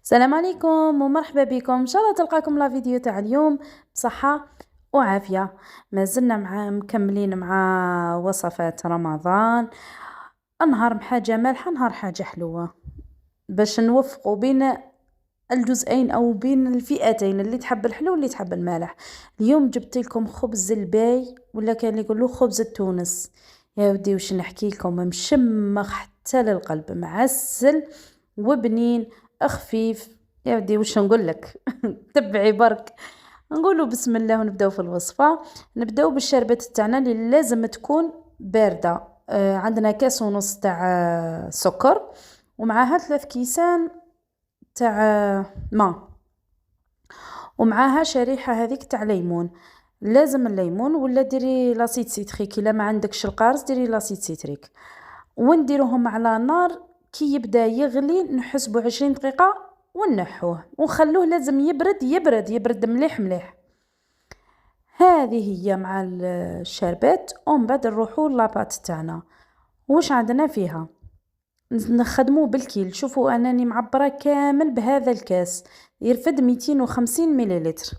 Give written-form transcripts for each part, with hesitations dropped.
السلام عليكم ومرحبا بكم ان شاء الله تلقاكم لا فيديو تاع اليوم بصحة وعافية. ما زلنا مكملين مع وصفات رمضان، نهار مع حاجة مالحة نهار حاجة حلوة، باش نوفقوا بين الجزئين او بين الفئتين اللي تحب الحلو واللي تحب المالح. اليوم جبت لكم خبز الباي ولا كان اللي يقولوا خبز التونس. يا ودي وش نحكي لكم، مشمخ حتى للقلب، معسل وبنين خفيف. يا ودي وش نقول لك تبعي برك. نقولوا بسم الله ونبداو في الوصفة. نبداو بالشربات تاعنا اللي لازم تكون باردة. عندنا كاس ونص تاع سكر، ومعاها 3 كيسان تاع ما، ومعاها شريحة هذيك تاع ليمون. لازم الليمون، ولا ديري لاسيد سيتريك الا ما عندكش القارص ديري لاسيد سيتريك. ونديروهم على نار كي يبدا يغلي، نحسبو 20 دقيقة ونحوه ونخلوه لازم يبرد يبرد يبرد مليح مليح. هذه هي مع الشربات. ومن بعد نروحو لاباط تاعنا. واش عندنا فيها؟ نخدمو بالكيل. شوفوا انني معبره كامل بهذا الكاس، يرفد 250 مليلتر.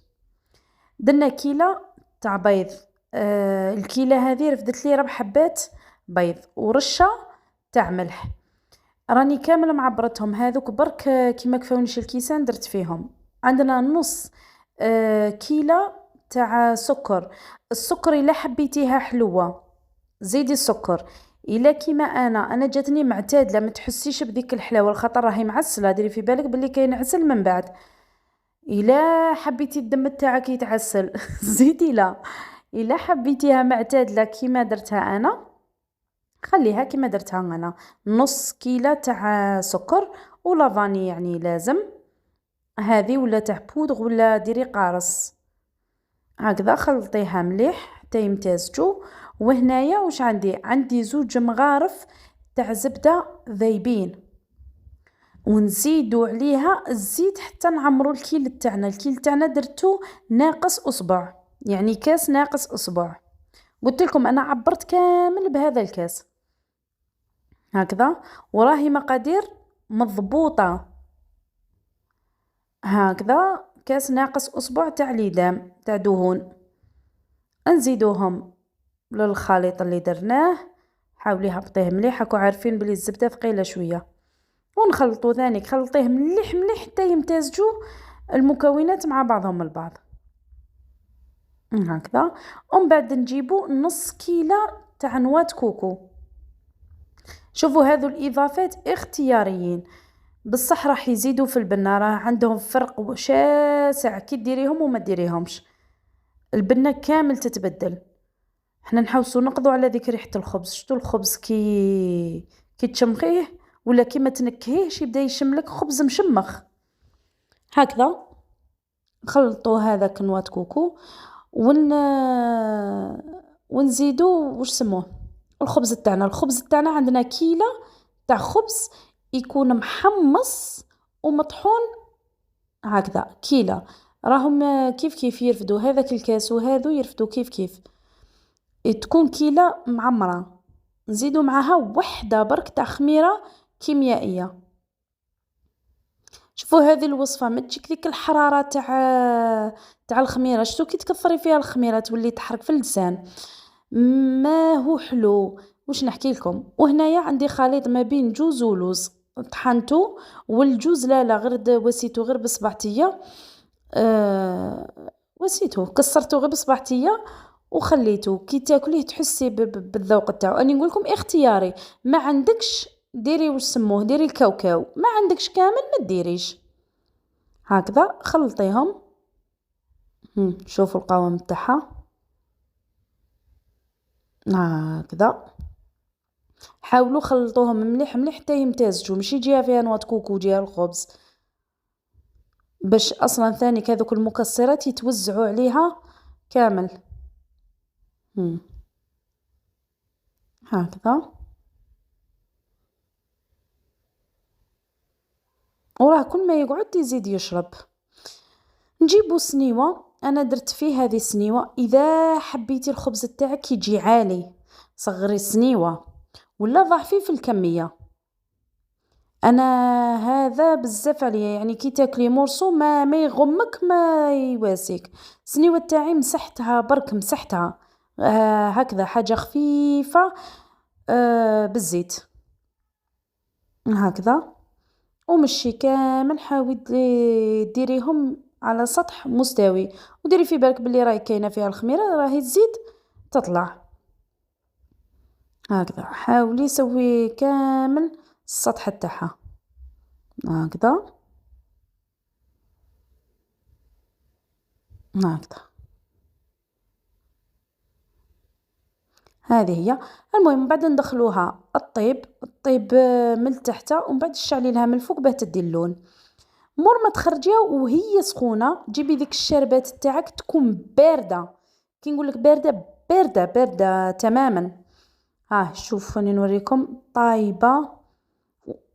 درنا كيلة تاع بيض. الكيلة هذه رفدت لي 4 حبات بيض ورشة تاع ملح. راني كامل معبرتهم هذوك برك، كيما كفاونيش الكيسان درت فيهم. عندنا نص كيلة تاع سكر. السكر الا حبيتيها حلوة زيدي السكر، الا كيما انا جاتني معتادله ما تحسيش بذيك الحلاوه الخطر راهي معسله، ديري في بالك بلي كاين عسل من بعد. الا حبيتي الدم تاعك يتعسل زيدي. لا الا حبيتيها معتادله كيما درتها انا خليها كيما درتها انا. نص كيلة تاع سكر ولا فاني يعني لازم هذه، ولا تاع بودغ ولا ديري قارص. هكذا خلطيها مليح حتى يمتزجوا. وهنايا واش عندي 2 مغارف تاع زبدة ذايبين، ونزيدوا عليها الزيت حتى نعمروا الكيل تاعنا. الكيل تاعنا درتو ناقص اصبع، يعني كاس ناقص اصبع. قلت لكم انا عبرت كامل بهذا الكاس هكذا، وراهي مقادير مضبوطة. هكذا كاس ناقص اصبع تاع ليدام تاع دهون. نزيدوهم للخليط اللي درناه. حاولي هبطيه مليح، راكو عارفين بلي الزبده ثقيله شويه. ونخلطو ثاني، خلطيه مليح مليح حتى يمتزجوا المكونات مع بعضهم البعض هكذا. ومن بعد نجيبو نص كيلة تاع نواة كوكو. شوفوا هذو الاضافات اختياريين، بصح راح يزيدوا في البنه، راه عندهم فرق شاسع كي ديريهم وما ديريهمش. البنه كامل تتبدل. حنا نحوسو نقضوا على ذيك ريحه الخبز. شتو الخبز كي تشمخيه ولا كيما تنكهيهش يبدا يشملك خبز مشمخ هكذا. نخلطوا هذاك نواة كوكو ونزيدوا واش سموه الخبز تاعنا. الخبز تاعنا عندنا كيلة تاع خبز يكون محمص ومطحون هكذا كيلة. راهم كيف كيف يرفدوا هذاك الكاس وهذو يرفدوا كيف كيف. تكون كيلة معمرة. نزيدوا معاها 1 برك تاع خميرة كيميائية. شوفوا هذه الوصفة ما تجيك ذيك الحرارة تاع الخميرة. شتو كي تكثري فيها الخميرة تولي تحرق في اللسان، ما هو حلو. واش نحكي لكم. وهنايا عندي خليط ما بين جوز ولوز طحنته، والجوز لا غير وسيته غير بصبعتيه. وسيته كسرته غير بصبعتيه وخليته كي تاكليه تحسي بالذوق تاعو. اني نقول لكم اختياري، ما عندكش ديري واش سموه ديري الكاوكاو، ما عندكش كامل ما ديريش. هكذا خلطيهم. شوفوا القوام تاعها هكذا. حاولوا خلطوهم مليح مليح حتى يمتزجوا، ماشي يجيها فيها نواة كوكو وجيها الخبز، باش اصلا ثاني هذوك المكسرات يتوزعوا عليها كامل. هكذا. وراه كل ما يقعد يزيد يشرب. نجيبو سنيوة. انا درت فيه هذه السنيوة. اذا حبيتي الخبز تاعك يجي عالي صغري السنيوة ولا ضعفي في الكمية. انا هذا بزاف عليا، يعني كي تاكلي مرسو ما يغمك ما يواسيك. السنيوه تاعي مسحتها برك مسحتها، هكذا حاجه خفيفه، بالزيت هكذا، ومشي كامل حاولي ديريهم على سطح مستوي، وديري في بالك بلي راهي كاينه فيها الخميره راهي تزيد تطلع هكذا. حاولي سوي كامل السطح تاعها هكذا هكذا. هذه هي. المهم بعد ندخلوها الطيب من التحت، ومن بعد تشعلي لها من الفوق باه تدي اللون. مور ما تخرجيها وهي سخونه جيبي ديك الشربات تاعك تكون بارده، كي نقول لك بارده بارده بارده تماما. ها شوف راني نوريكم طايبه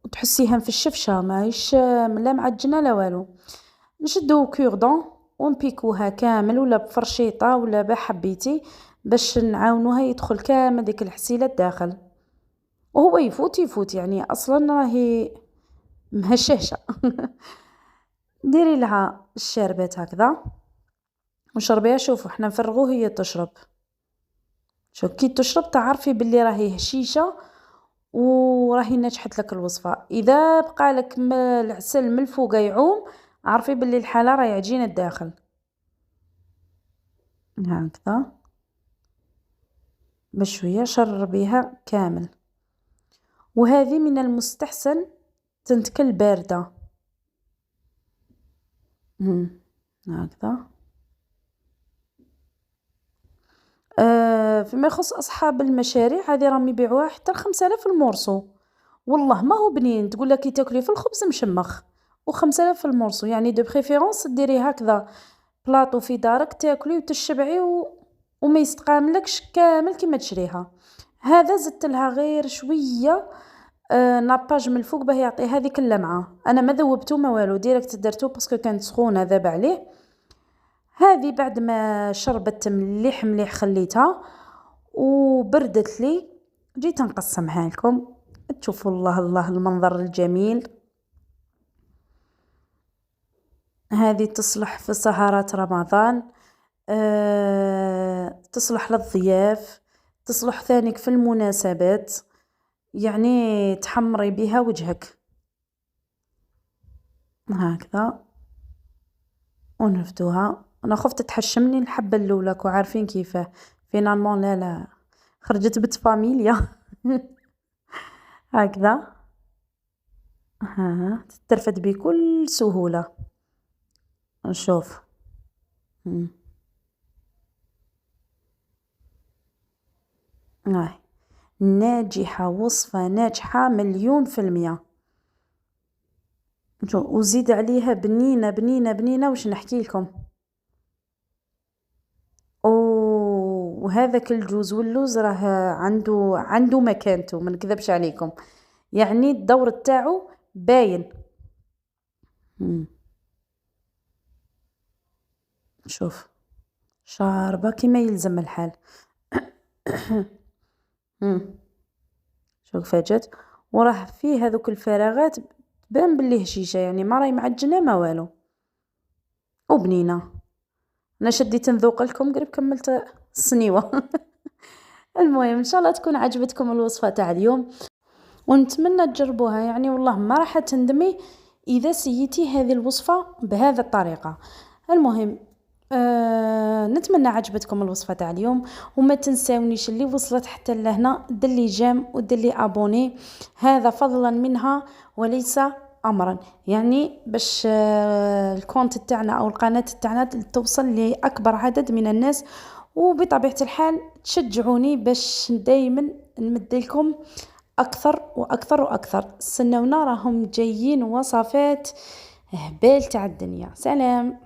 وتحسيها في الشفشه ماهيش لا معجنه لا والو. نشدو كوردون ونبيكوها كامل ولا بفرشيطه ولا بحبيتي باش نعاونوها يدخل كامل ديك الحسيله الداخل، وهو يفوت يعني اصلا راهي مهشهشه. ديري لها الشربات هكذا وشربيها. شوفوا حنا نفرغوه هي تشرب، شوف كي تشرب تعرفي باللي راهي هشيشه وراهي نجحت لك الوصفه. اذا بقى لك العسل من الفوق يعوم عرفي باللي الحاله راهي عجينه الداخل هكذا. بشويه شربيها كامل، وهذه من المستحسن تنتكل بارده هكذا. فيما يخص أصحاب المشاريع هذه راهم يبيعوها حتى ل5000 المورصو، والله ما هو بنين. تقول لك كي تاكلي في الخبز مشمخ، و5000 المورصو يعني دو بريفيرونس ديري هكذا بلاطو في دارك تاكلي وتشبعي وما يستقاملكش كامل كيما تشريها. هذا زدت لها غير شويه ناباج من الفوق باه يعطي هذيك اللمعه. انا ما ذوبته ما والو، ديريكت درتو باسكو كانت سخونه ذاب عليه. هذه بعد ما شربت مليح مليح خليتها وبردت لي، جيت نقسمها لكم تشوفوا الله الله المنظر الجميل. هذه تصلح في سهرات رمضان، تصلح للضياف، تصلح ثانيك في المناسبات، يعني تحمري بها وجهك هكذا ونفدوها. انا خفت تحشمني الحبه الاولى كو عارفين كيفاه، فينالمون لا خرجت بنت فاميليا. هكذا ها تترفد بكل سهوله. نشوف هاي ناجحه، وصفه ناجحه 1000000%. وزيد عليها بنينه بنينه بنينه واش نحكي لكم. وهذاك الجوز واللوز راه عنده مكانته ما نكذبش عليكم، يعني الدور تاعو باين. شوف شاربه كيما يلزم الحال. شوف فاجات وراه فيه هذوك الفراغات تبان باللي هشيشه، يعني ما راهي معجنه ما والو وبنينه. انا شديت نذوق لكم قريب كملت السنيوه. المهم ان شاء الله تكون عجبتكم الوصفه تاع اليوم ونتمنى تجربوها، يعني والله ما راح تندمي اذا سيتي هذه الوصفه بهذه الطريقه. المهم نتمنى عجبتكم الوصفه تاع اليوم، وما تنساونيش اللي وصلت حتى لهنا دلي جيم ودلي ابوني، هذا فضلا منها وليس امرا، يعني باش الكونت تاعنا او القناه تاعنا توصل لاكبر عدد من الناس، وبطبيعه الحال تشجعوني باش دائما نمد لكم اكثر واكثر واكثر. استنونا راهم جايين وصفات هبال تاع الدنيا. سلام.